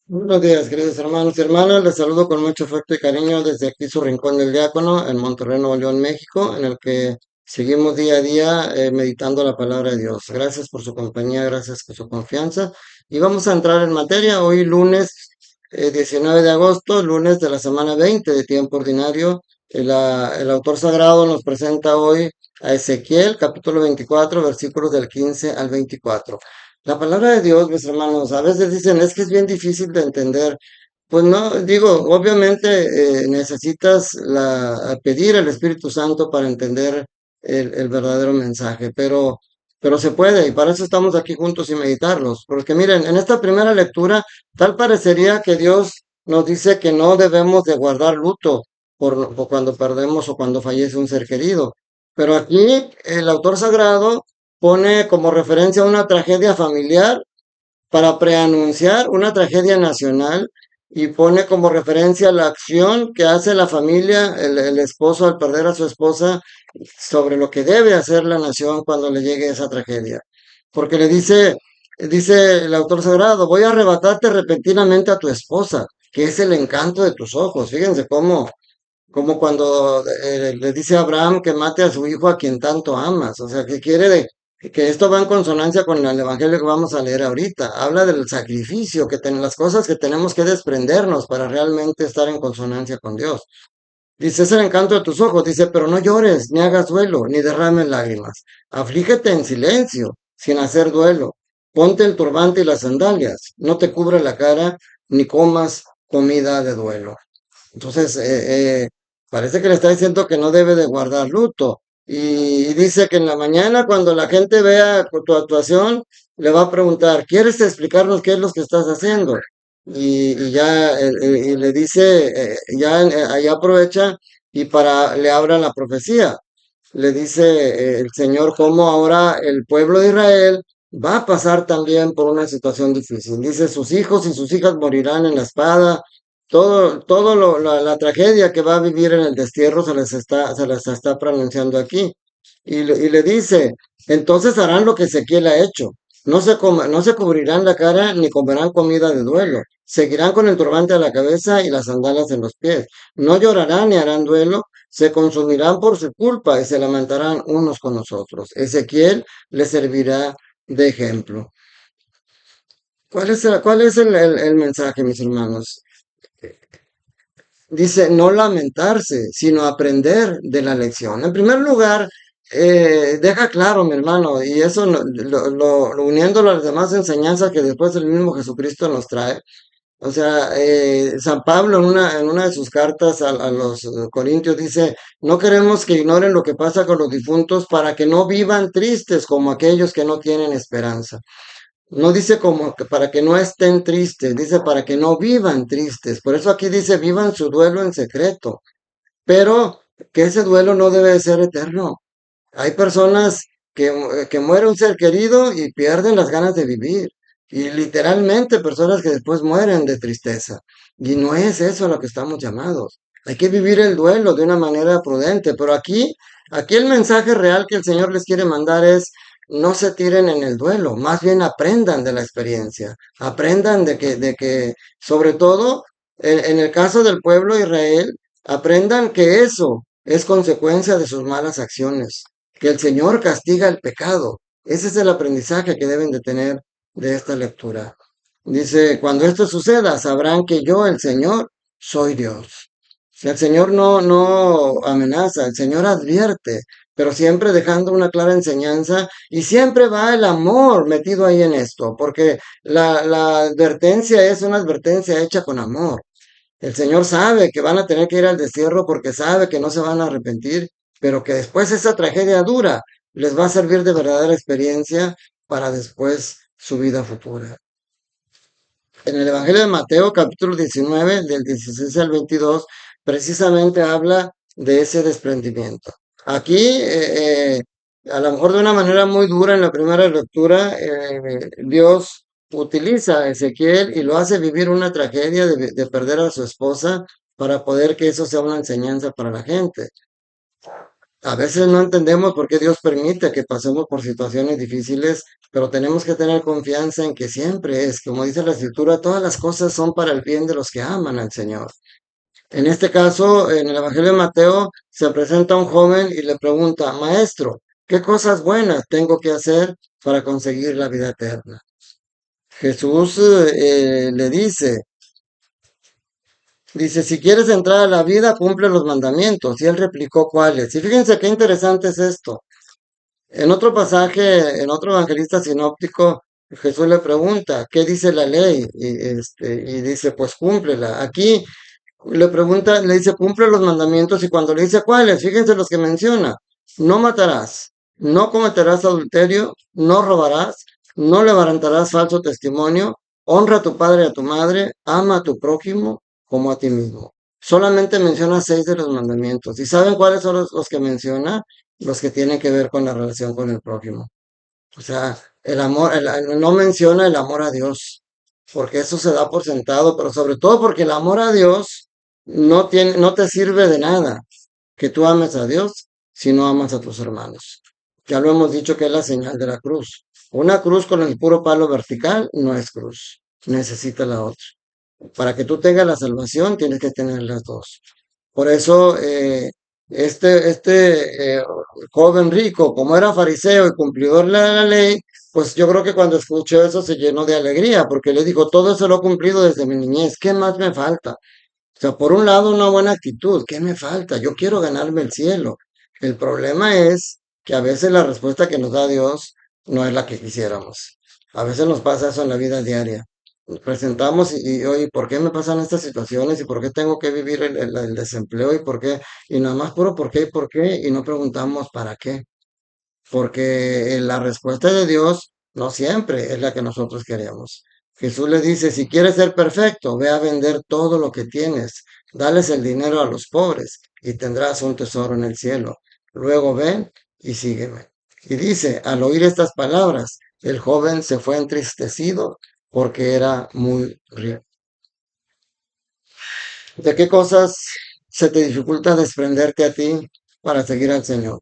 Buenos días, queridos hermanos y hermanas. Les saludo con mucho afecto y cariño desde aquí su Rincón del Diácono en Monterrey, Nuevo León, México, en el que seguimos día a día meditando la palabra de Dios. Gracias por su compañía, gracias por su confianza. Y vamos a entrar en materia. Hoy lunes 19 de agosto, lunes de la semana 20 de tiempo ordinario. El autor sagrado nos presenta hoy a Ezequiel, capítulo 24, versículos del 15 al 24. La palabra de Dios, mis hermanos, a veces dicen es que es bien difícil de entender. Pues no, digo, obviamente necesitas pedir al Espíritu Santo para entender el verdadero mensaje, pero se puede y para eso estamos aquí juntos y meditarlos. Porque miren, en esta primera lectura, tal parecería que Dios nos dice que no debemos de guardar luto por cuando perdemos o cuando fallece un ser querido. Pero aquí el autor sagrado pone como referencia una tragedia familiar para preanunciar una tragedia nacional y pone como referencia la acción que hace la familia, el esposo al perder a su esposa, sobre lo que debe hacer la nación cuando le llegue esa tragedia. Porque dice el autor sagrado, voy a arrebatarte repentinamente a tu esposa, que es el encanto de tus ojos. Fíjense como cuando le dice a Abraham que mate a su hijo a quien tanto amas, o sea, que que esto va en consonancia con el evangelio que vamos a leer ahorita. Habla del sacrificio, las cosas que tenemos que desprendernos para realmente estar en consonancia con Dios. Dice, es el encanto de tus ojos, dice, pero no llores, ni hagas duelo, ni derrames lágrimas. Aflígete en silencio, sin hacer duelo. Ponte el turbante y las sandalias, no te cubra la cara, ni comas comida de duelo. Entonces, parece que le está diciendo que no debe de guardar luto. Y dice que en la mañana, cuando la gente vea tu actuación, le va a preguntar, ¿quieres explicarnos qué es lo que estás haciendo? Y ya y le dice, ahí aprovecha y le abra la profecía. Le dice el Señor cómo ahora el pueblo de Israel va a pasar también por una situación difícil. Dice, sus hijos y sus hijas morirán en la espada, la tragedia que va a vivir en el destierro se les está pronunciando aquí. Y le dice, entonces harán lo que Ezequiel ha hecho. No se cubrirán la cara ni comerán comida de duelo. Seguirán con el turbante a la cabeza y las sandalias en los pies. No llorarán ni harán duelo. Se consumirán por su culpa y se lamentarán unos con los otros. Ezequiel les servirá de ejemplo. Cuál es el mensaje, mis hermanos? Dice no lamentarse, sino aprender de la lección. En primer lugar, deja claro, mi hermano, y eso uniéndolo a las demás enseñanzas que después el mismo Jesucristo nos trae. O sea, San Pablo en una de sus cartas a los Corintios dice, no queremos que ignoren lo que pasa con los difuntos para que no vivan tristes como aquellos que no tienen esperanza. No dice como que para que no estén tristes, dice para que no vivan tristes. Por eso aquí dice vivan su duelo en secreto, pero que ese duelo no debe de ser eterno. Hay personas que muere un ser querido y pierden las ganas de vivir. Y literalmente personas que después mueren de tristeza. Y no es eso a lo que estamos llamados. Hay que vivir el duelo de una manera prudente. Pero aquí el mensaje real que el Señor les quiere mandar es no se tiren en el duelo, más bien aprendan de la experiencia. Aprendan de que, sobre todo, en el caso del pueblo de Israel, aprendan que eso es consecuencia de sus malas acciones, que el Señor castiga el pecado. Ese es el aprendizaje que deben de tener de esta lectura. Dice, cuando esto suceda, sabrán que yo, el Señor, soy Dios. O sea, el Señor no amenaza, el Señor advierte, pero siempre dejando una clara enseñanza y siempre va el amor metido ahí en esto, porque la advertencia es una advertencia hecha con amor. El Señor sabe que van a tener que ir al destierro porque sabe que no se van a arrepentir, pero que después esa tragedia dura les va a servir de verdadera experiencia para después su vida futura. En el Evangelio de Mateo, capítulo 19, del 16 al 22, precisamente habla de ese desprendimiento. Aquí, a lo mejor de una manera muy dura en la primera lectura, Dios utiliza a Ezequiel y lo hace vivir una tragedia de perder a su esposa para poder que eso sea una enseñanza para la gente. A veces no entendemos por qué Dios permite que pasemos por situaciones difíciles, pero tenemos que tener confianza en que siempre es, como dice la Escritura, todas las cosas son para el bien de los que aman al Señor. En este caso, en el Evangelio de Mateo, se presenta un joven y le pregunta, Maestro, ¿qué cosas buenas tengo que hacer para conseguir la vida eterna? Jesús le dice, si quieres entrar a la vida, cumple los mandamientos. Y él replicó cuáles. Y fíjense qué interesante es esto. En otro pasaje, en otro evangelista sinóptico, Jesús le pregunta, ¿qué dice la ley? Y dice, pues cúmplela. Aquí le pregunta, le dice, cumple los mandamientos y cuando le dice cuáles, fíjense los que menciona. No matarás, no cometerás adulterio, no robarás, no levantarás falso testimonio, honra a tu padre y a tu madre, ama a tu prójimo como a ti mismo. Solamente menciona 6 de los mandamientos. ¿Y saben cuáles son los que menciona? Los que tienen que ver con la relación con el prójimo. O sea, el amor, no menciona el amor a Dios, porque eso se da por sentado, pero sobre todo porque el amor a Dios no te sirve de nada que tú ames a Dios si no amas a tus hermanos. Ya lo hemos dicho que es la señal de la cruz. Una cruz con el puro palo vertical no es cruz, necesita la otra. Para que tú tengas la salvación, tienes que tener las dos. Por eso, este joven rico, como era fariseo y cumplidor de la ley, pues yo creo que cuando escuchó eso se llenó de alegría, porque le dijo, todo eso lo he cumplido desde mi niñez, ¿qué más me falta? O sea, por un lado, una buena actitud, ¿qué me falta? Yo quiero ganarme el cielo. El problema es que a veces la respuesta que nos da Dios no es la que quisiéramos. A veces nos pasa eso en la vida diaria. Nos presentamos oye, ¿por qué me pasan estas situaciones? ¿Y por qué tengo que vivir el desempleo? ¿Y por qué? Y nada más puro por qué y por qué, y no preguntamos para qué. Porque la respuesta de Dios no siempre es la que nosotros queremos. Jesús le dice, si quieres ser perfecto, ve a vender todo lo que tienes, dales el dinero a los pobres y tendrás un tesoro en el cielo. Luego ven y sígueme. Y dice, al oír estas palabras, el joven se fue entristecido porque era muy rico. ¿De qué cosas se te dificulta desprenderte a ti para seguir al Señor?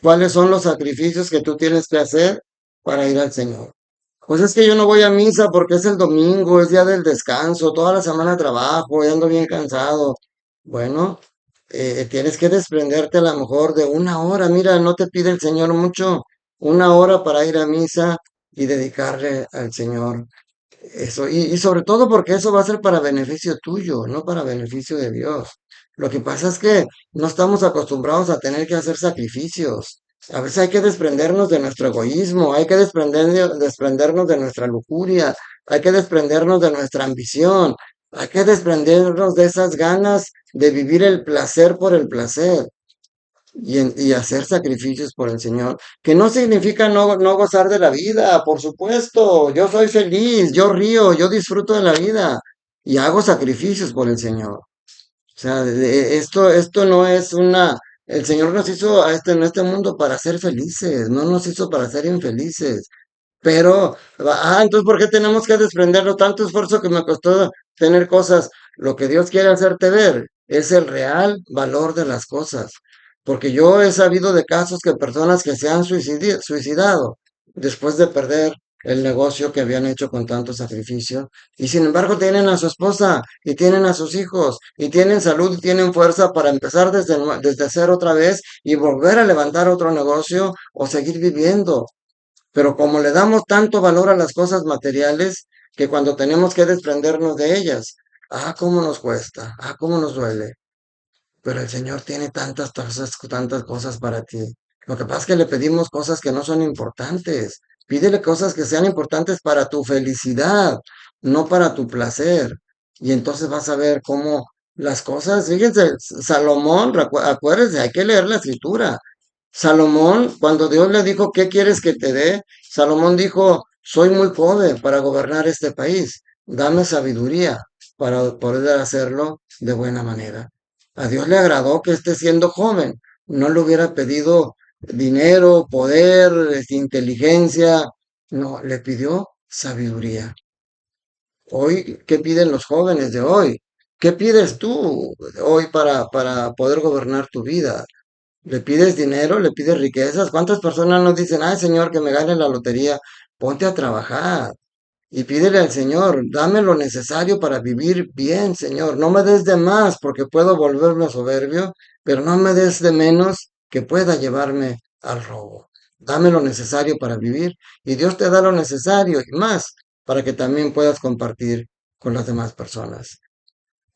¿Cuáles son los sacrificios que tú tienes que hacer para ir al Señor? Pues es que yo no voy a misa porque es el domingo, es día del descanso, toda la semana trabajo y ando bien cansado. Bueno, tienes que desprenderte a lo mejor de una hora. Mira, no te pide el Señor mucho, una hora para ir a misa y dedicarle al Señor eso. Y sobre todo porque eso va a ser para beneficio tuyo, no para beneficio de Dios. Lo que pasa es que no estamos acostumbrados a tener que hacer sacrificios. A veces hay que desprendernos de nuestro egoísmo, hay que desprendernos de nuestra lujuria, hay que desprendernos de nuestra ambición, hay que desprendernos de esas ganas de vivir el placer por el placer y hacer sacrificios por el Señor, que no significa no gozar de la vida, por supuesto, yo soy feliz, yo río, yo disfruto de la vida y hago sacrificios por el Señor. O sea, esto no es el Señor nos hizo en este mundo para ser felices, no nos hizo para ser infelices. Pero, entonces, ¿por qué tenemos que desprenderlo? Tanto esfuerzo que me costó tener cosas. Lo que Dios quiere hacerte ver es el real valor de las cosas. Porque yo he sabido de casos que personas que se han suicidado después de perder el negocio que habían hecho con tanto sacrificio, y sin embargo tienen a su esposa, y tienen a sus hijos, y tienen salud, y tienen fuerza para empezar desde cero otra vez y volver a levantar otro negocio o seguir viviendo. Pero como le damos tanto valor a las cosas materiales, que cuando tenemos que desprendernos de ellas, cómo nos cuesta, cómo nos duele. Pero el Señor tiene tantas cosas para ti. Lo que pasa es que le pedimos cosas que no son importantes. Pídele cosas que sean importantes para tu felicidad, no para tu placer. Y entonces vas a ver cómo las cosas, fíjense, Salomón, acuérdense, hay que leer la escritura. Salomón, cuando Dios le dijo, ¿qué quieres que te dé? Salomón dijo, soy muy joven para gobernar este país. Dame sabiduría para poder hacerlo de buena manera. A Dios le agradó que esté siendo joven. No le hubiera pedido dinero, poder, inteligencia. No, le pidió sabiduría. Hoy, ¿qué piden los jóvenes de hoy? ¿Qué pides tú hoy para poder gobernar tu vida? Le pides dinero, le pides riquezas. ¿Cuántas personas nos dicen, ay Señor, que me gane la lotería? Ponte a trabajar y pídele al Señor, dame lo necesario para vivir bien, Señor. No me des de más porque puedo volverme soberbio, pero no me des de menos que pueda llevarme al robo. Dame lo necesario para vivir y Dios te da lo necesario y más para que también puedas compartir con las demás personas.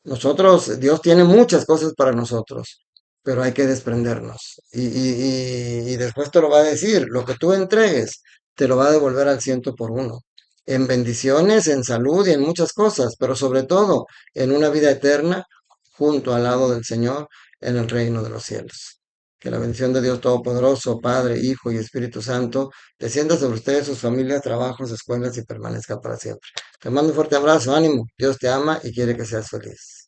Nosotros, Dios tiene muchas cosas para nosotros, pero hay que desprendernos. Y después te lo va a decir, lo que tú entregues, te lo va a devolver al ciento por uno. En bendiciones, en salud y en muchas cosas, pero sobre todo en una vida eterna junto al lado del Señor en el reino de los cielos. Que la bendición de Dios Todopoderoso, Padre, Hijo y Espíritu Santo, descienda sobre ustedes, sus familias, trabajos, escuelas y permanezca para siempre. Te mando un fuerte abrazo, ánimo. Dios te ama y quiere que seas feliz.